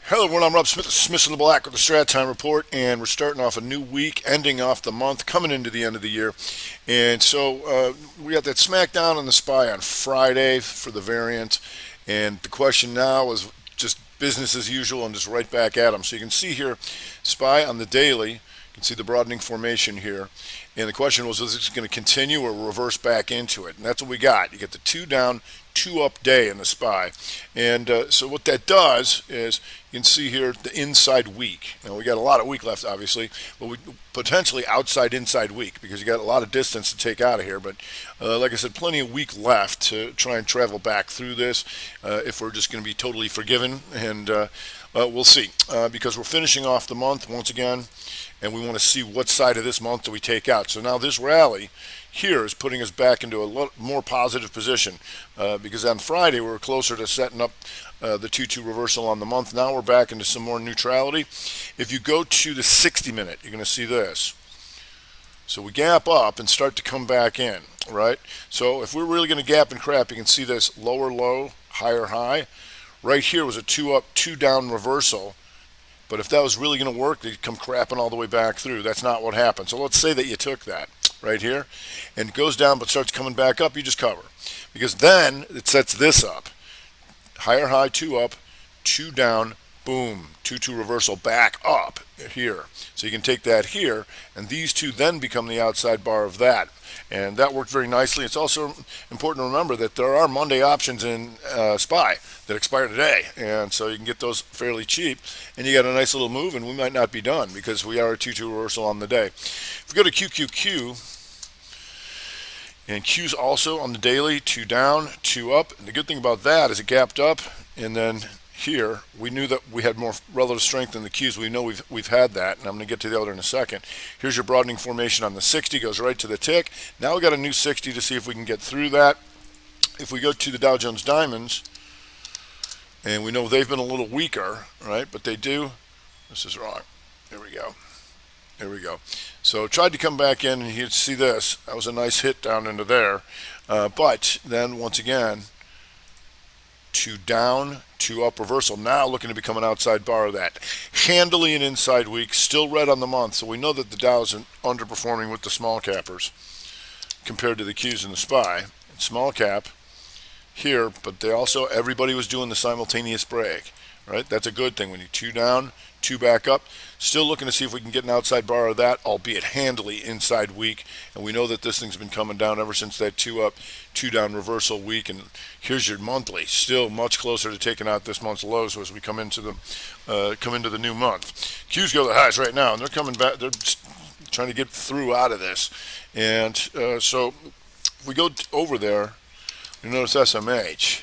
Hello everyone, I'm Rob Smith, Smith in the Black with the Strat Time Report, and we're starting off a new week, ending off the month, coming into the end of the year. And so we got that SmackDown and the Spy on Friday for the variant, and the question now is just business as usual and just right back at them. So you can see here, Spy on the daily, you can see the broadening formation here. And the question was this going to continue or reverse back into it? And that's what we got. You get the two down, two up day in the SPY. And so what that does is you can see here the inside week. Now we got a lot of week left, obviously, but we potentially outside inside week because you got a lot of distance to take out of here. But like I said, plenty of week left to try and travel back through this if we're just going to be totally forgiven. And we'll see because we're finishing off the month once again, and we want to see what side of this month do we take out. So now this rally here is putting us back into a lot more positive position because on Friday we were closer to setting up the 2-2 reversal on the month. Now we're back into some more neutrality. If you go to the 60 minute, you're going to see this. So we gap up and start to come back in, right? So if we're really going to gap and crap, you can see this lower low, higher high. Right here was a 2 up, 2 down reversal. But if that was really going to work, they'd come crapping all the way back through. That's not what happened. So let's say that you took that right here and it goes down but starts coming back up, you just cover. Because then it sets this up. Higher high, 2 up, 2 down, boom, 2-2 reversal back up here. So you can take that here, and these two then become the outside bar of that. And that worked very nicely. It's also important to remember that there are Monday options in SPY that expire today, and so you can get those fairly cheap, and you got a nice little move, and we might not be done because we are a 2-2 reversal on the day. If we go to QQQ, and Q's also on the daily, 2 down, 2 up. And the good thing about that is it gapped up, and then here we knew that we had more relative strength in the Q's. We know we've had that, and I'm going to get to the other in a second. Here's your broadening formation on the 60, goes right to the tick. Now we got a new 60 to see if we can get through that. If we go to the Dow Jones Diamonds, and we know they've been a little weaker, right? But they do. This is wrong. There we go. There we go. So tried to come back in, and you see this. That was a nice hit down into there. But then once again, 2 down, 2 up reversal. Now looking to become an outside bar of that. Handily an inside week, still red on the month. So we know that the Dow is underperforming with the small cappers compared to the Qs and the SPY. Small cap here, but they also, everybody was doing the simultaneous break. Right? That's a good thing when you 2 down, 2 back up. Still looking to see if we can get an outside bar of that, albeit handily inside week. And we know that this thing's been coming down ever since that 2 up, 2 down reversal week. And here's your monthly, still much closer to taking out this month's lows as we come into the new month. Qs go to the highs right now, and they're coming back. They're trying to get through out of this. And so if we go over there, you notice SMH.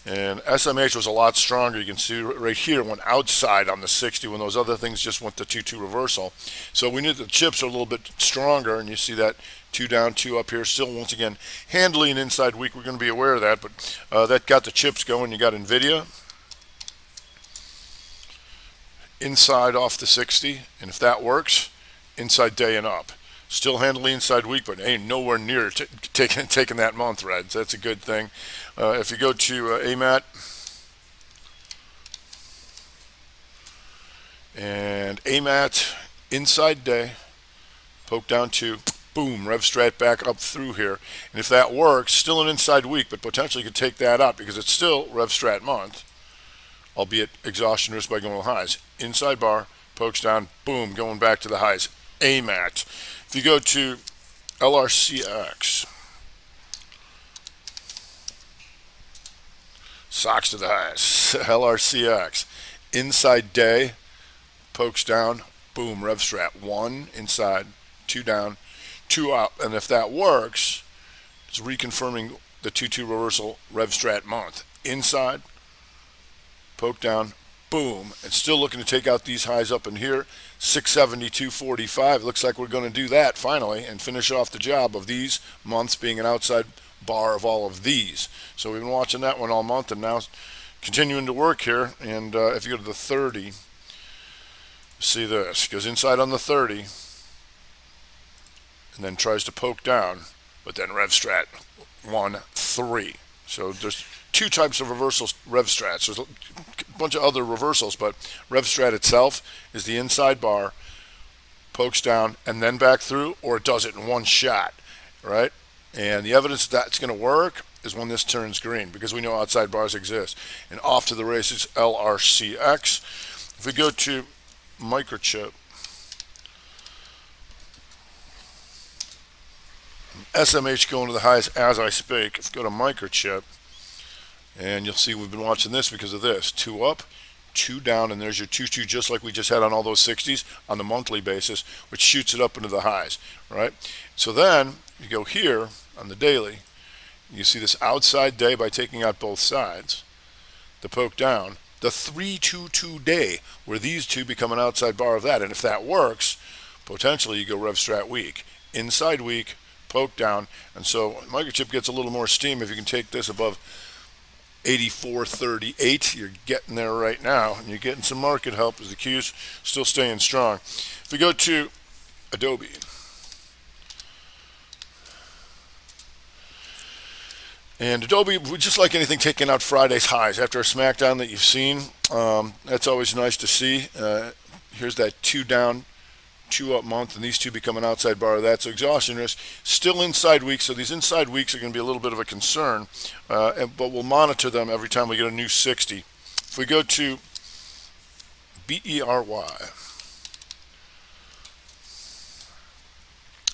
And SMH was a lot stronger. You can see right here went outside on the 60 when those other things just went to 2-2 reversal. So we knew the chips are a little bit stronger, and you see that 2 down, 2 up here. Still, once again, handling an inside week. We're going to be aware of that, but that got the chips going. You got NVIDIA inside off the 60, and if that works, inside day and up. Still handling inside week, but ain't nowhere near taking that month, Reds. That's a good thing. If you go to AMAT, and AMAT inside day, poke down to, boom, Rev Strat back up through here. And if that works, still an inside week, but potentially could take that out because it's still Rev Strat month, albeit exhaustion risk by going to highs. Inside bar, pokes down, boom, going back to the highs. AMAT. If you go to LRCX, socks to the highs. LRCX, inside day, pokes down, boom, Rev Strat. 1 inside, 2 down, 2 up. And if that works, it's reconfirming the 2-2 reversal Rev Strat month. Inside, poke down, boom, and still looking to take out these highs up in here. 672.45. Looks like we're going to do that finally and finish off the job of these months being an outside bar of all of these. So we've been watching that one all month, and now continuing to work here. And if you go to the 30, see this goes inside on the 30 and then tries to poke down, but then Rev Strat 1, 3. So there's two types of reversal rev strats. There's bunch of other reversals, but RevStrat itself is the inside bar, pokes down and then back through, or it does it in one shot, right? And the evidence that's going to work is when this turns green, because we know outside bars exist. And off to the races, LRCX. If we go to microchip, SMH going to the highs as I speak. If we go to microchip, and you'll see we've been watching this because of this. 2 up, 2 down, and there's your 2-2, just like we just had on all those 60s on the monthly basis, which shoots it up into the highs, right? So then you go here on the daily, you see this outside day by taking out both sides, the poke down, the 3-2-2 day, where these two become an outside bar of that. And if that works, potentially you go RevStrat weak, inside weak, poke down. And so microchip gets a little more steam if you can take this above 84.38. You're getting there right now, and you're getting some market help as the Q's still staying strong. If we go to Adobe, and Adobe, just like anything, taking out Friday's highs after a smackdown that you've seen. That's always nice to see. Here's that 2 down, 2 up month, and these two become an outside bar of that. So exhaustion risk still inside weeks. So these inside weeks are going to be a little bit of a concern, but we'll monitor them every time we get a new 60. If we go to BERY,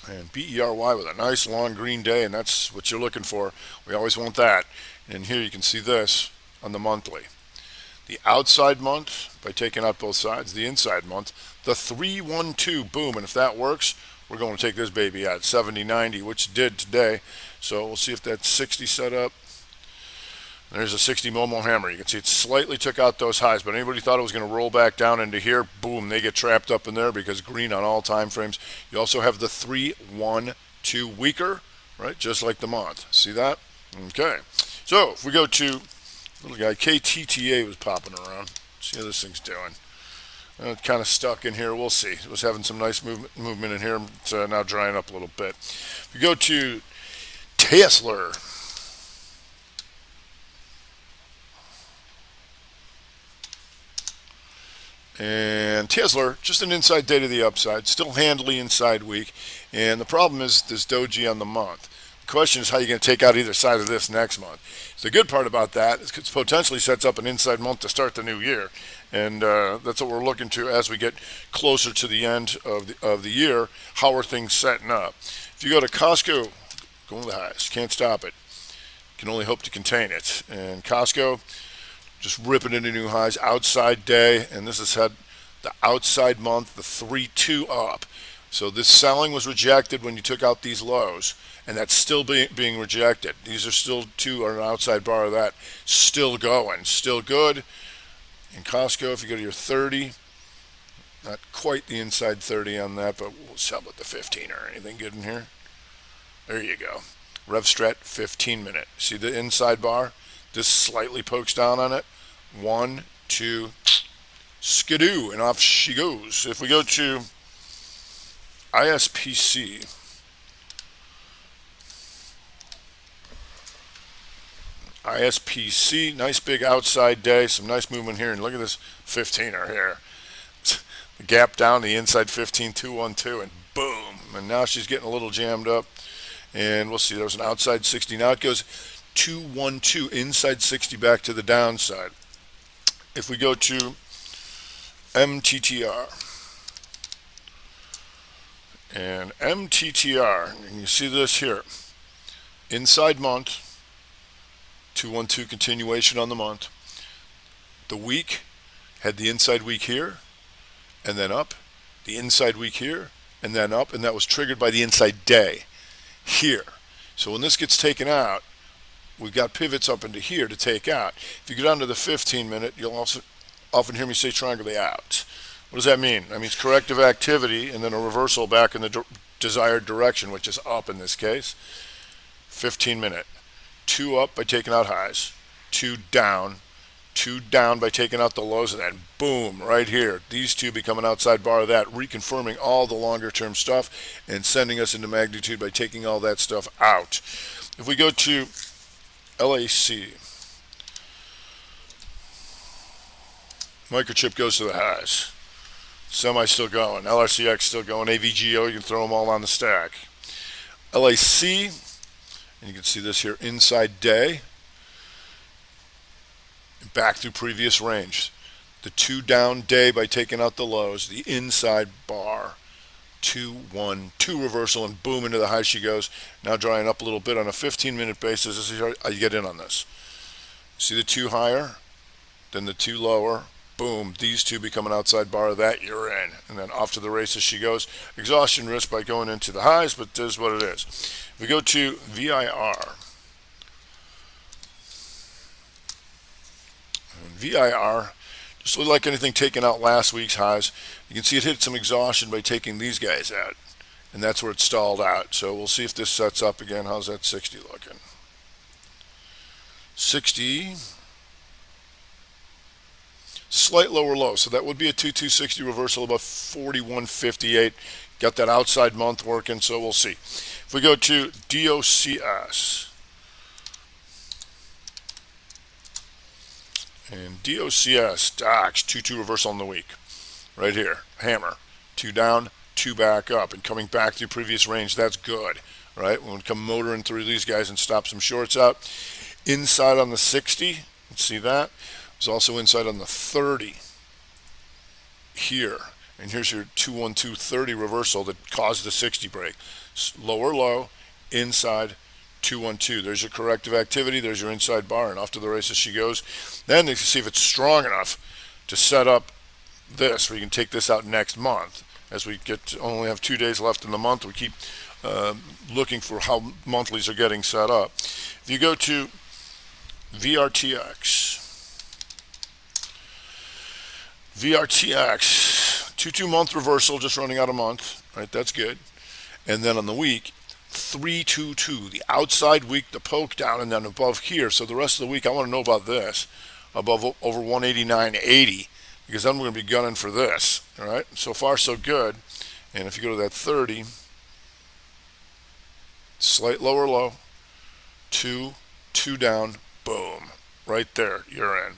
and BERY with a nice long green day, and that's what you're looking for. We always want that. And here you can see this on the monthly. The outside month by taking out both sides, the inside month, the 3-1-2, boom. And if that works, we're going to take this baby out 70.90, which did today. So we'll see if that's 60 set up. There's a 60 Momo hammer. You can see it slightly took out those highs, but anybody thought it was going to roll back down into here, boom, they get trapped up in there because green on all time frames. You also have the 3-1-2 weaker, right, just like the month. See that? Okay. So if we go to little guy, KTTA was popping around. See how this thing's doing. It's kind of stuck in here. We'll see. It was having some nice movement in here. It's now drying up a little bit. If we go to Tesla, and Tesla, just an inside day to the upside, still handily inside week. And the problem is this doji on the month. The question is how you're going to take out either side of this next month. So the good part about that is it potentially sets up an inside month to start the new year. And that's what we're looking to as we get closer to the end of the year. How are things setting up? If you go to Costco, going to the highs, can't stop it. Can only hope to contain it. And Costco, just ripping into new highs, outside day, and this has had the outside month, the 3-2 up. So this selling was rejected when you took out these lows, and that's still being rejected. These are still an outside bar of that, still going, still good. In Costco, if you go to your 30, not quite the inside 30 on that, but we'll sell with the 15 or anything good in here. There you go. RevStrat 15 minute. See the inside bar? This slightly pokes down on it. 1, 2, skidoo, and off she goes. If we go to ISPC, nice big outside day, some nice movement here, and look at this 15er here. The gap down, the inside 15, 2-1-2, and boom, and now she's getting a little jammed up, and we'll see, there was an outside 60. Now it goes 2-1-2, inside 60 back to the downside. If we go to MTTR, and MTTR, and you see this here, inside month, 2-1-2 continuation on the month. The week had the inside week here, and then up, the inside week here, and then up, and that was triggered by the inside day here. So when this gets taken out, we've got pivots up into here to take out. If you go down to the 15 minute, you'll also often hear me say triangulate out. What does that mean? That means corrective activity and then a reversal back in the desired direction, which is up in this case. 15 minute. 2 up by taking out highs. 2 down. 2 down by taking out the lows, and then boom, right here. These two become an outside bar of that, reconfirming all the longer term stuff and sending us into magnitude by taking all that stuff out. If we go to LAC, Microchip goes to the highs. Semi still going. LRCX still going. AVGO, you can throw them all on the stack. LAC, and you can see this here, inside day, back through previous range. The 2 down day by taking out the lows, the inside bar, 2, 1, 2 reversal, and boom, into the high she goes. Now drying up a little bit on a 15-minute basis. This is how you get in on this. See the 2 higher, then the 2 lower. Boom, these 2 become an outside bar of that, you're in. And then off to the races she goes. Exhaustion risk by going into the highs, but this is what it is. We go to VIR. And VIR, just like anything taken out last week's highs, you can see it hit some exhaustion by taking these guys out. And that's where it stalled out. So we'll see if this sets up again. How's that 60 looking? 60. Slight lower low, so that would be a 2260 reversal, about 41.58. Got that outside month working, so we'll see. If we go to DOCS, and DOCS, DOCS, 2-2 reversal in the week. Right here, hammer, 2 down, 2 back up, and coming back through previous range, that's good, right? When we come motoring through these guys and stop some shorts out. Inside on the 60, let's see that. It's also inside on the 30 here. And here's your 21230 reversal that caused the 60 break. Lower low, inside 212. There's your corrective activity. There's your inside bar, and off to the races she goes. Then they can see if it's strong enough to set up this. We can take this out next month. As we only have 2 days left in the month, we keep looking for how monthlies are getting set up. If you go to VRTX, 2-2 month reversal, just running out a month, right? That's good. And then on the week, 3-2-2, the outside week, the poke down, and then above here. So the rest of the week, I want to know about this, above over 189.80, because then we're going to be gunning for this, all right? So far, so good. And if you go to that 30, slight lower low, 2 down, boom, right there, you're in.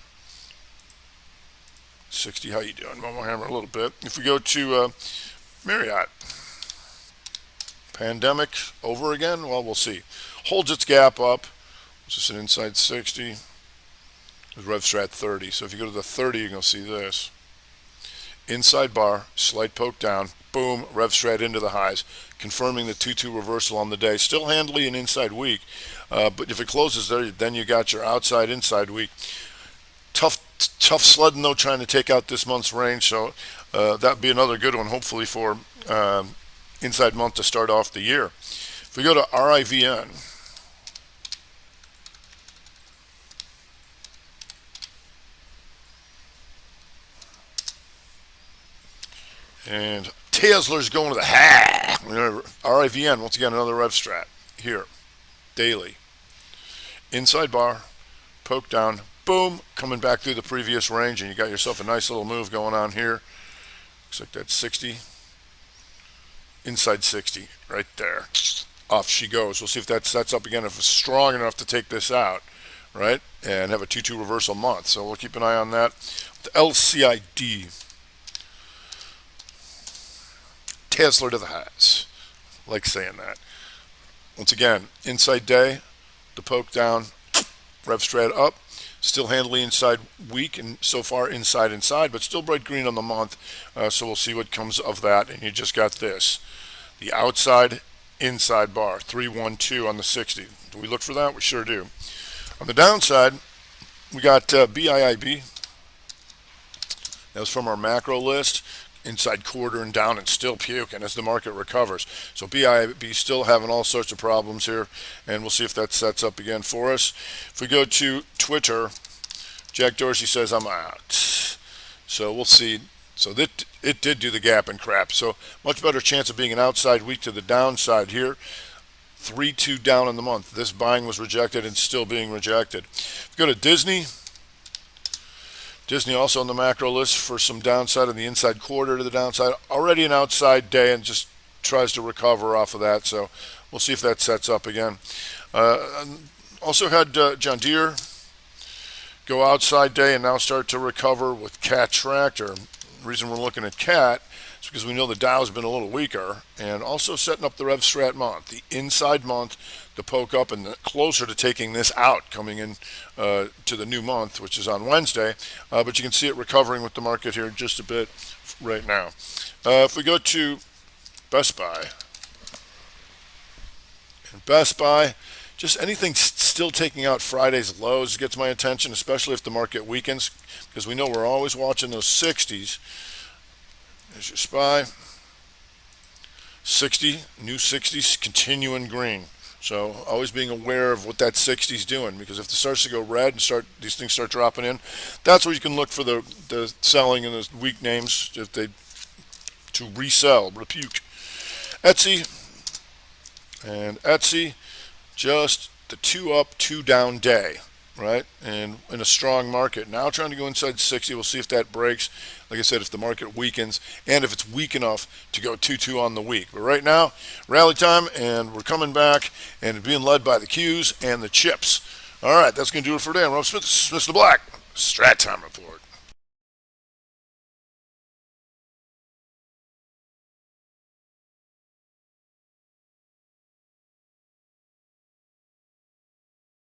60, how you doing? Momo hammer a little bit. If we go to Marriott, pandemic over again? Well, we'll see. Holds its gap up. It's just an inside 60. With RevStrat 30. So if you go to the 30, you're going to see this. Inside bar, slight poke down, boom, RevStrat into the highs, confirming the 2-2 reversal on the day. Still handily an inside week, but if it closes there, then you got your outside inside week. Tough sledding though, trying to take out this month's range, so that'd be another good one, hopefully for inside month to start off the year. If we go to RIVN, and Teslar's going to the ha. RIVN, once again, another RevStrat here, daily. Inside bar, poke down, boom, coming back through the previous range, and you got yourself a nice little move going on here. Looks like that's 60. Inside 60, right there. Off she goes. We'll see if that sets up again, if it's strong enough to take this out, right? And have a 2-2 reversal month. So we'll keep an eye on that. The LCID. Tesla to the highs. Like saying that. Once again, inside day, the poke down, RevStrat up. Still handily inside weak, and so far inside, but still bright green on the month. So we'll see what comes of that. And you just got this. The outside, inside bar, 312 on the 60. Do we look for that? We sure do. On the downside, we got BIIB. That was from our macro list. Inside quarter and down and still puking as the market recovers. So BIB still having all sorts of problems here, and we'll see if that sets up again for us. If we go to Twitter, Jack Dorsey says I'm out. So we'll see. So it did do the gap and crap. So much better chance of being an outside week to the downside here. 3-2 down in the month. This buying was rejected and still being rejected. If we go to Disney. Disney also on the macro list for some downside on the inside quarter to the downside. Already an outside day and just tries to recover off of that. So we'll see if that sets up again. Also had John Deere. go outside day and now start to recover with cat tractor. The reason we're looking at cat is because we know the Dow's been a little weaker, and also setting up the Rev Strat month, the inside month to poke up and closer to taking this out coming in to the new month, which is on Wednesday. But you can see it recovering with the market here just a bit right now. If we go to Best Buy, and Best Buy, just anything still taking out Friday's lows gets my attention, especially if the market weakens, because we know we're always watching those 60s. There's your SPY. 60, new 60s, continuing green. So always being aware of what that 60 is doing, because if it starts to go red and these things start dropping in, that's where you can look for the selling in the weak names if they to resell, repuke. Etsy, and Etsy, just the 2 up, 2 down day, right? And in a strong market. Now trying to go inside 60. We'll see if that breaks. Like I said, if the market weakens and if it's weak enough to go 2-2 on the week. But right now, rally time, and we're coming back and being led by the Qs and the chips. All right, that's going to do it for today. I'm Rob Smith, Smith the Black, Strat Time Report.